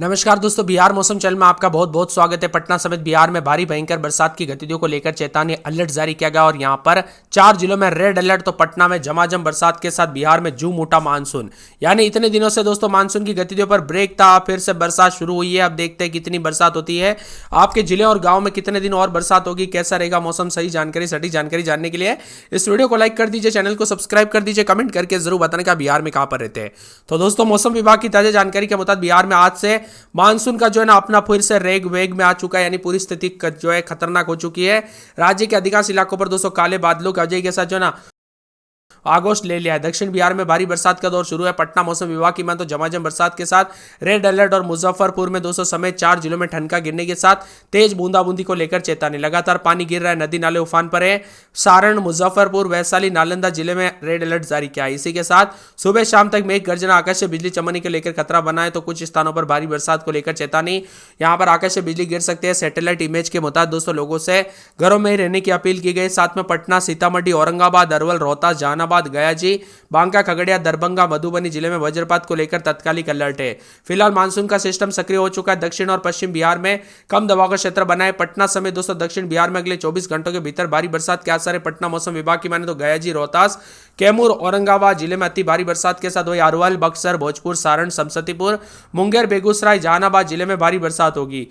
नमस्कार दोस्तों, बिहार मौसम चैनल में आपका बहुत बहुत स्वागत है। पटना समेत बिहार में भारी भयंकर बरसात की गतिविधियों को लेकर चेतावनी अलर्ट जारी किया गया और यहां पर 4 जिलों में रेड अलर्ट। तो पटना में झमाझम बरसात के साथ बिहार में जू मोटा मानसून, यानी इतने दिनों से दोस्तों मानसून की गतिविधियों पर ब्रेक था, फिर से बरसात शुरू हुई है। अब देखते हैं कितनी बरसात होती है, आपके जिले और गाँव में कितने दिन और बरसात होगी, कैसा रहेगा मौसम। सही जानकारी, सटीक जानकारी जानने के लिए इस वीडियो को लाइक कर दीजिए, चैनल को सब्सक्राइब कर दीजिए, कमेंट करके जरूर बताने का बिहार में कहां पर रहते हैं। तो दोस्तों, मौसम विभाग की ताजा जानकारी के मुताबिक बिहार में आज से मानसून का जो है ना अपना फिर से रेग वेग में आ चुका है, यानी पूरी स्थिति जो है खतरनाक हो चुकी है। राज्य के अधिकांश इलाकों पर दोस्तों काले बादलों की वजह के साथ जो है ना आगोश ले लिया है। दक्षिण बिहार में भारी बरसात का दौर शुरू है। पटना मौसम विभाग की माने तो झमाझम बरसात के साथ रेड अलर्ट और मुजफ्फरपुर में 200 समेत 4 जिलों में ठनका गिरने के साथ तेज बूंदाबूंदी को लेकर चेतावनी। लगातार पानी गिर रहा है, नदी नाले उफान पर है। सारण, मुजफ्फरपुर, वैशाली, नालंदा जिले में रेड अलर्ट जारी किया है। इसी के साथ सुबह शाम तक मेघ गर्जना, आकाश से बिजली चमकने को लेकर खतरा बना है। तो कुछ स्थानों पर भारी बरसात को लेकर चेतावनी, यहां पर आकाश से बिजली गिर सकते हैं। सैटेलाइट इमेज के मुताबिक दोस्तों लोगों से घरों में ही रहने की अपील की गई। साथ में पटना, सीतामढ़ी, औरंगाबाद, अरवल, रोहतास, जहानाबाद, गया जी, बांका, खगड़िया, दरभंगा, मधुबनी जिले में वज्रपात को लेकर तत्कालिक अलर्ट है। फिलहाल मानसून का सिस्टम सक्रिय हो चुका है। दक्षिण और पश्चिम बिहार में कम दबाव का क्षेत्र बना है। पटना समेत दोस्तों दक्षिण बिहार में अगले 24 घंटों के भीतर भारी बरसात के आसार है। पटना मौसम विभाग की माने तो गया जी, रोहतास, कैमूर, औरंगाबाद जिले में अति भारी बरसात के साथ वही अरवल, बक्सर, भोजपुर, सारण, समस्तीपुर, मुंगेर, बेगूसराय, जहानाबाद जिले में भारी बरसात होगी।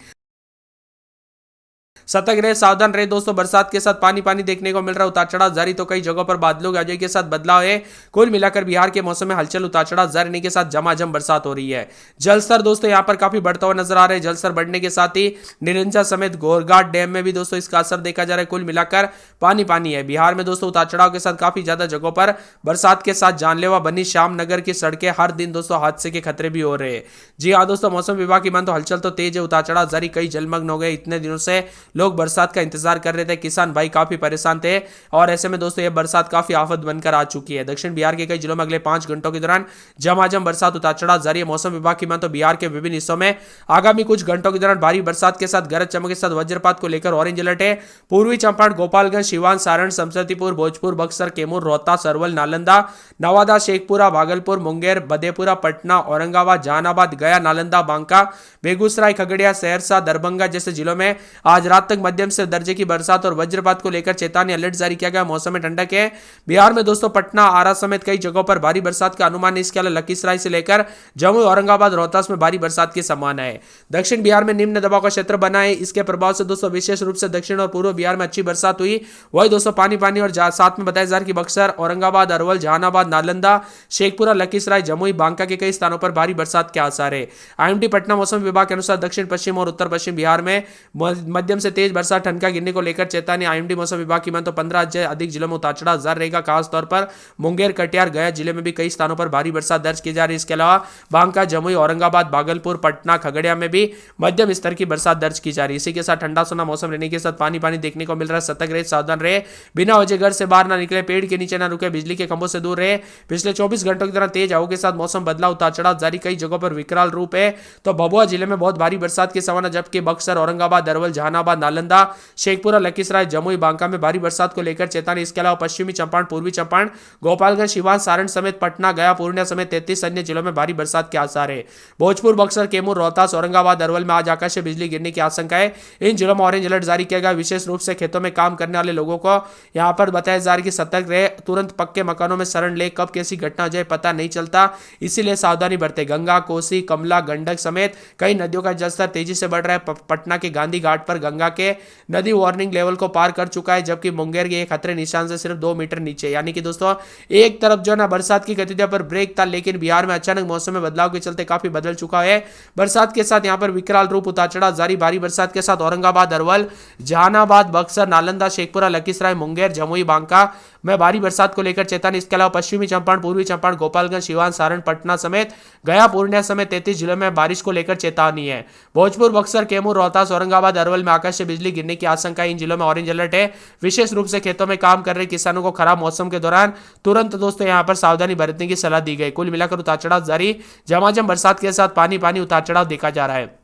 सतर्क रहे, सावधान रहे दोस्तों। बरसात के साथ पानी पानी देखने को मिल रहा है। उतार चढ़ाव जारी, तो कई जगहों पर बादलों की वजह के साथ बदलाव है। कुल मिलाकर बिहार के मौसम में हलचल, उतार चढ़ाव जारी रहने के साथ झमाझम बरसात हो रही है। जलस्तर दोस्तों यहां पर काफी बढ़ता हुआ नजर आ रहा है। जलस्तर बढ़ने के साथ ही निरंजा समेत गोरघाट डैम में भी दोस्तों इसका असर देखा जा रहा है। कुल मिलाकर पानी पानी है। बिहार में दोस्तों उतार चढ़ाव के साथ काफी ज्यादा जगहों पर बरसात के साथ जानलेवा बनी श्याम नगर की सड़कें, हर दिन दोस्तों हादसे के खतरे भी हो रहे हैं। जी हाँ दोस्तों, मौसम विभाग की मान तो हलचल तो तेज है, उतार चढ़ाव जारी, कई जलमग्न हो गए। इतने दिनों से लोग बरसात का इंतजार कर रहे थे, किसान भाई काफी परेशान थे और ऐसे में दोस्तों यह बरसात काफी आफत बनकर आ चुकी है। दक्षिण बिहार के कई जिलों में अगले 5 घंटों के दौरान झमाझम बरसात, उतार चढ़ाव जारी है। मौसम विभाग की मान तो बिहार के विभिन्न हिस्सों में आगामी कुछ घंटों के दौरान भारी बरसात के साथ गरज चमक के साथ वज्रपात को लेकर ऑरेंज अलर्ट है। पूर्वी चंपारण, गोपालगंज, सिवान, सारण, समस्तीपुर, भोजपुर, बक्सर, कैमूर, रोहतास, अरवल, नालंदा, नवादा, शेखपुरा, भागलपुर, मुंगेर, मधेपुरा, पटना, औरंगाबाद, जहानाबाद, गया, नालंदा, बांका, बेगूसराय, खगड़िया, सहरसा, दरभंगा जैसे जिलों में आज रात तक मध्यम से दर्जे की बरसात और वज्रपात को लेकर चेतावनी अलर्ट जारी किया गया। मौसम में ठंडक है। बिहार में दोस्तों पटना, आरा समेत कई जगहों पर भारी बरसात का अनुमान है। इसके अलावा लखीसराय से लेकर जमुई, औरंगाबाद, रोहतास में भारी बरसात की संभावना है। दक्षिण बिहार में निम्न दबाव का क्षेत्र बना है। इसके प्रभाव से दोस्तों विशेष रूप से दक्षिण और पूर्व बिहार में अच्छी बरसात हुई। वही दोस्तों पानी पानी और साथ में बताया जा रहा है कि बक्सर, औरंगाबाद, अरवल, जहानाबाद, नालंदा, शेखपुरा, लखीसराय, जमुई, बांका के कई स्थानों पर भारी बरसात के आसार है। आईएमडी पटना मौसम विभाग के अनुसार दक्षिण पश्चिम और उत्तर पश्चिम बिहार में मध्यम से तेज बरसात, ठनका गिरने को लेकर चेतावनी। आईएमडी मौसम विभाग की मान तो 15 से अधिक जिलों में उतार चढ़ाव जारी रहेगा। खासतौर पर मुंगेर, कटिहार, गया जिले में भी कई स्थानों पर भारी बरसात दर्ज की जा रही है। इसके अलावा बांका, जमुई, औरंगाबाद, भागलपुर, पटना, खगड़िया में भी मध्यम स्तर की बरसात दर्ज की जा रही है। इसी के साथ ठंडा सुना मौसम रहने के साथ पानी पानी देखने को मिल रहा है। सतर्क रहे, सावधान रहे, बिना वजह घर से बाहर ना निकले, पेड़ के नीचे ना रुके, बिजली के खंभों से दूर रहे। पिछले 24 घंटों की तरह तेज हवाओं के साथ मौसम बदला, उतार चढ़ाव जारी, कई जगहों पर विकराल रूप है। तो भभुआ जिले में बहुत भारी बरसात की संभावना, जबकि बक्सर, औरंगाबाद, अरवल, जहानाबाद, नालंदा, शेखपुरा, लखीसराय, जमुई, बांका में भारी बरसात को लेकर चेतावनी। इसके अलावा पश्चिमी चंपारण, पूर्वी चंपारण, गोपालगंज, सिवान, सारण समेत पटना, गया, पूर्णिया समेत 33 अन्य जिलों में भारी बरसात के आसार है। भोजपुर, बक्सर, कैमूर, रोहतास, औरंगाबाद, अरवल में आज आकाश से बिजली गिरने की आशंका है। इन जिलों में ऑरेंज अलर्ट जारी किया गया। विशेष रूप से खेतों में काम करने वाले लोगों को यहां पर बताया जा रहा है कि सतर्क रहे, तुरंत पक्के मकानों में शरण ले, कब कैसी घटना हो जाए पता नहीं चलता, इसीलिए सावधानी बरते। गंगा, कोसी, कमला, गंडक समेत कई नदियों का जलस्तर तेजी से बढ़ रहा है। पटना के गांधी घाट पर गंगा के नदी वार्निंग लेवल को पार कर चुका है, जबकि मुंगेर के खतरे निशान से सिर्फ 2 मीटर नीचे। यानी कि दोस्तों एक तरफ जो है ना बरसात की गतिविधियों पर ब्रेक था, लेकिन बिहार में अचानक मौसम में बदलाव के चलते काफी बदल चुका है। बरसात के साथ यहां पर विकराल रूप, उतार चढ़ाव जारी। भारी बरसात के साथ औरंगाबाद, अरवल, जहानाबाद, बक्सर, नालंदा, शेखपुरा, लखीसराय, मुंगेर, जमुई, बांका में भारी बरसात को लेकर चेतावनी। इसके अलावा पश्चिमी चंपारण, पूर्वी चंपारण, गोपालगंज, सिवान, सारण, पटना समेत गया, पूर्णिया समेत 33 जिलों में बारिश को लेकर चेतावनी है। भोजपुर, बक्सर, कैमूर, रोहतास, औरंगाबाद, अरवल में आकाश से बिजली गिरने की आशंका। इन जिलों में ऑरेंज अलर्ट है। विशेष रूप से खेतों में काम कर रहे किसानों को खराब मौसम के दौरान तुरंत दोस्तों यहां पर सावधानी बरतने की सलाह दी गई। कुल मिलाकर उतार चढ़ाव जारी, झमाझम बरसात के साथ पानी पानी उतार चढ़ाव देखा जा रहा है।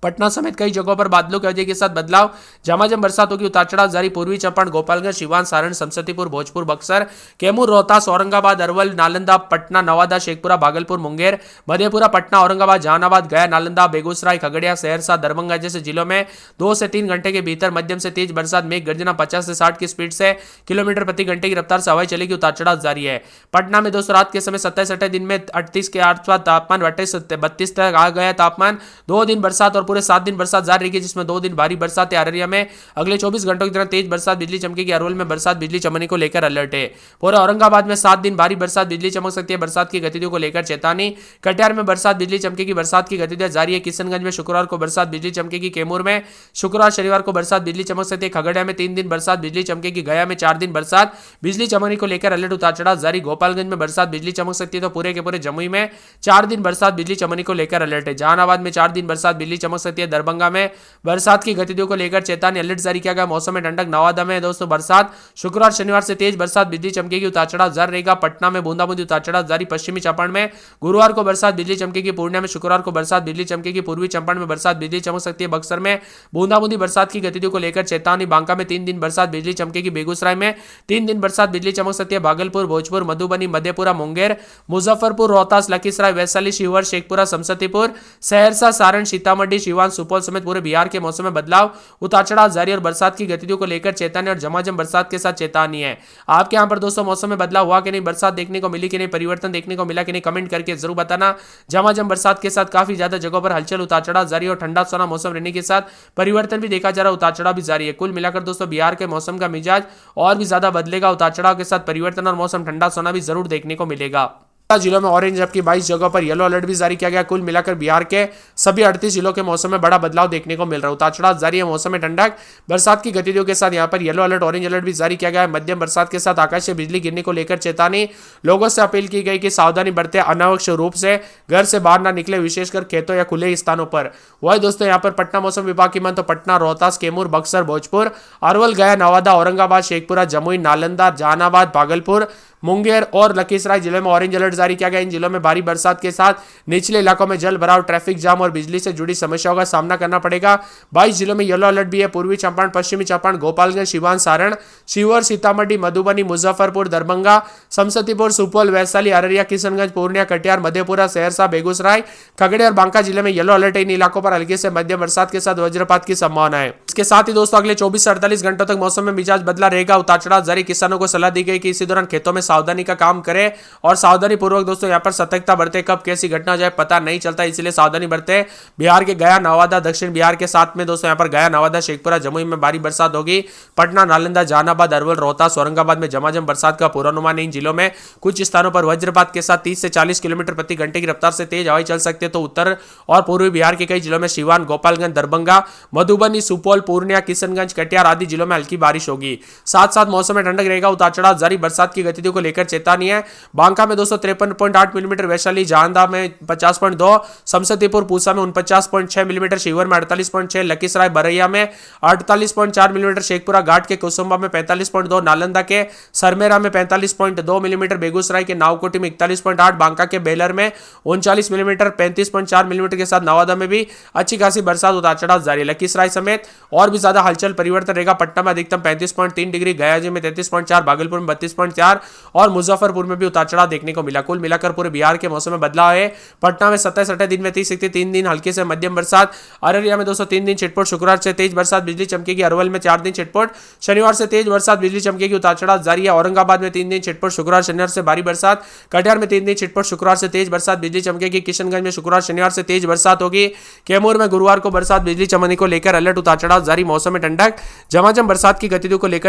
पटना समेत कई जगहों पर बादलों की वजह के साथ बदलाव, झमाझम बरसात होगी, उतार चढ़ाव जारी। पूर्वी चंपारण, गोपालगंज, सिवान, सारण, समस्तीपुर, भोजपुर, बक्सर, कैमूर, रोहतास, औरंगाबाद, अरवल, नालंदा, पटना, नवादा, शेखपुरा, भागलपुर, मुंगेर, मधेपुरा, पटना, औरंगाबाद, जहानाबाद, गया, नालंदा, बेगूसराय, खगड़िया, सहरसा, दरभंगा जैसे जिलों में 2 से 3 घंटे के भीतर मध्यम से तेज बरसात, मेघ गर्जना, 50 से 60 की स्पीड से किलोमीटर प्रति घंटे की रफ्तार से हवाएं चलेगी, उतार चढ़ाव जारी है। पटना में दोस्तों रात के समय 27 दिन में 38 के आसपास तापमान, 32 तक आ गया तापमान। 2 दिन बरसात और पूरे 7 दिन बरसात जारी रहेगी, जिसमें 2 दिन भारी बरसात है। अररिया में अगले 24 घंटों की तरह तेज बरसात, बिजली चमकेगी। अरवल में बरसात, बिजली चमकने को लेकर अलर्ट है। पूरे औरंगाबाद में 7 दिन भारी बरसात, बिजली चमक सकती है, बरसात की गतिविधियों को लेकर चेतावनी। कटिहार में बरसात, बिजली चमकेगी, बरसात की गतिविधियां जारी है। किशनगंज में शुक्रवार को बरसात, बिजली चमकेगी। कैमूर में शुक्रवार शनिवार को बरसात, बिजली चमक सकती है। खगड़िया में 3 दिन बरसात, बिजली चमकेगी। गया में 4 दिन बरसात, बिजली चमकने को लेकर अलर्ट, उतार चढ़ाव जारी। गोपालगंज में बरसात, बिजली चमक सकती है। तो पूरे के पूरे जमुई में 4 दिन बरसात, बिजली चमकने को लेकर अलर्ट है। जहानाबाद में 4 दिन बरसात, बिजली चमक सकती है। दरभंगा में बरसात की गतिविधियों को लेकर चेतावनी, अलर्ट जारी किया गया। मौसम में ठंडक। नवादा में दोस्तों बरसात, शुक्रवार शनिवार से तेज बरसात, बिजली चमकेगी, उतार चढ़ाव जारी रहेगा। पटना में बूंदाबूंदी, उतार चढ़ाव जारी। पश्चिमी चंपारण में गुरुवार को बरसात, बिजली चमकेगी। पूर्णिया में शुक्रवार को बरसात, बिजली चमकेगी। पूर्वी चंपारण में बरसात, बिजली चमक सकती है। बक्सर में बूंदाबूंदी बरसात की गतिविधियों को लेकर चेतावनी। बांका में 3 दिन बरसात, बिजली चमकेगी। बेगूसराय में 3 दिन बरसात, बिजली चमक सकती है। भागलपुर, भोजपुर, मधुबनी, मधेपुरा, मुंगेर, मुजफ्फरपुर, रोहतास, लखीसराय, वैशाली, शिवहर, शेखपुरा, समस्तीपुर, सहरसा, सारण, सीतामढ़ी, सिवान, सुपौल समेत पूरे बिहार के मौसम में बदलाव, उतार चढ़ाव जारी और बरसात की गतिविधियों को लेकर चेतावनी और झमाझम बरसात के साथ चेतावनी है। आपके यहां पर दोस्तों मौसम में बदलाव हुआ कि नहीं, बरसात देखने को मिली कि नहीं, परिवर्तन देखने को मिला कि नहीं, कमेंट करके जरूर बताना। झमाझम बरसात के साथ काफी ज्यादा जगहों पर हलचल, उतार चढ़ाव जारी और ठंडा सोना मौसम रहने के साथ परिवर्तन भी देखा जा रहा है, उतार चढ़ाव भी जारी है। कुल मिलाकर दोस्तों बिहार के मौसम का मिजाज और भी ज्यादा बदलेगा, उतार चढ़ाव के साथ परिवर्तन और मौसम ठंडा सोना भी जरूर देखने को मिलेगा। जिलों में ऑरेंज, जबकि 22 जगहों पर येलो अलर्ट भी जारी किया गया। कुल मिलाकर बिहार के सभी 38 जिलों के मौसम में बड़ा बदलाव देखने को मिल रहा है, उतार चढ़ाव जारी है। मौसम में ठंडक, बरसात की गतिविधियों के साथ यहां पर येलो अलर्ट, ऑरेंज अलर्ट भी जारी किया गया है। मध्यम बरसात के साथ आकाश से बिजली गिरने को लेकर चेतावनी। लोगों से अपील की गई कि सावधानी बरतें, अनावश्यक रूप से घर से बाहर ना निकले, विशेषकर खेतों या खुले स्थानों पर। वही दोस्तों यहाँ पर पटना मौसम विभाग की मान तो पटना, रोहतास, कैमूर, बक्सर, भोजपुर, अरवल, गया, नवादा, औरंगाबाद, शेखपुरा, जमुई, नालंदा, जहानाबाद, भागलपुर, मुंगेर और लखीसराय जिले में ऑरेंज अलर्ट जारी किया गया। इन जिलों में भारी बरसात के साथ निचले इलाकों में जल भराव, ट्रैफिक जाम और बिजली से जुड़ी समस्याओं का सामना करना पड़ेगा। 22 जिलों में येलो अलर्ट भी है। पूर्वी चंपारण, पश्चिमी चंपारण, गोपालगंज, सिवान, सारण, शिवहर, सीतामढ़ी, मधुबनी, मुजफ्फरपुर, दरभंगा, समस्तीपुर, सुपौल, वैशाली, अररिया, किशनगंज, पूर्णिया, कटिहार, मधेपुरा, सहरसा, बेगूसराय, खगड़िया और बांका जिले में येलो अलर्ट है। इन इलाकों पर हल्के से मध्यम बरसात के साथ वज्रपात की संभावना है। इसके साथ ही दोस्तों अगले 24 से 48 घंटों तक मौसम में मिजाज बदला रहेगा, उतार चढ़ाव जारी। किसानों को सलाह दी गई कि इसी दौरान खेतों में सावधानी का काम करें और सावधानी पूर्वक दोस्तों यहाँ पर सतर्कता बरते, कब कैसी घटना हो जाए पता नहीं चलता, इसलिए सावधानी बरते। बिहार के गया, नवादा, दक्षिण बिहार के साथ में दोस्तों यहाँ पर गया, नवादा, शेखपुरा, जमुई में भारी बरसात होगी। पटना, नालंदा, जहानाबाद, अरवल, रोहतास, औरंगाबाद में झमाझम बरसात का पूर्वानुमान। इन जिलों में कुछ स्थानों पर वज्रपात के साथ 30 से 40 किलोमीटर प्रति घंटे की रफ्तार से तेज हवाएं चल सकती है। तो उत्तर और पूर्वी बिहार के कई जिलों में सिवान, गोपालगंज, दरभंगा, मधुबनी, सुपौल, पूर्णिया, किशनगंज, कटिहार आदि जिलों में हल्की बारिश होगी। साथ साथ मौसम में ठंडक रहेगा, उतार चढ़ाव जारी। बरसात की गतिविधियों को लेकर चेतावनी है। बांका में 253.8 मिलीमीटर, वैशाली जहांदा में 50.2, समस्तीपुर पूसा में 49.6 मिलीमीटर, शिवहर में 48.6, लखीसराय बरैया में 48.4 मिलीमीटर, शेखपुरा घाट के कुसुम्बा में 45.2, नालंदा के सरमेरा में 45.2 मिलीमीटर, बेगूसराय के नावकोटी में 41.8, बांका के बेलर में 39 मिलीमीटर, 35.4 मिलीमीटर के साथ नवादा में भी अच्छी खासी बरसात उतार चढ़ाव जारी। लखीसराय समेत और भी ज्यादा हलचल परिवर्तन रहेगा। पटना में अधिकतम 35.3 डिग्री, गया में 33.4, भागलपुर में 32.4 और मुजफ्फरपुर में भी उतार चढ़ाव देखने को मिला। कुल मिलाकर पूरे बिहार के मौसम में बदलाव है। पटना में 27 दिन में 30 से 3 दिन हल्के से मध्यम बरसात, अररिया में 203 दिन छिटपुट, शुक्रवार से तेज बरसात बिजली चमकेगी, अरवल में 4 दिन छिटपुट, शनिवार से तेज बरसात बिजली चमकेगी, उतार चढ़ाव जारी है। औरंगाबाद में 3 दिन छिटपुट, शुक्रवार शनिवार से भारी बरसात, कटिहार में 3 दिन छिटपुट, शुक्रवार से तेज बरसात बिजली चमकेगी, किशनगंज में शुक्रवार शनिवार से तेज बरसात होगी, कैमूर में गुरुवार को बरसात बिजली चमकने को लेकर अलर्ट, उतार चढ़ाव जारी। मौसम में ठंडक, झमाझम बरसात की गतिविधियों को लेकर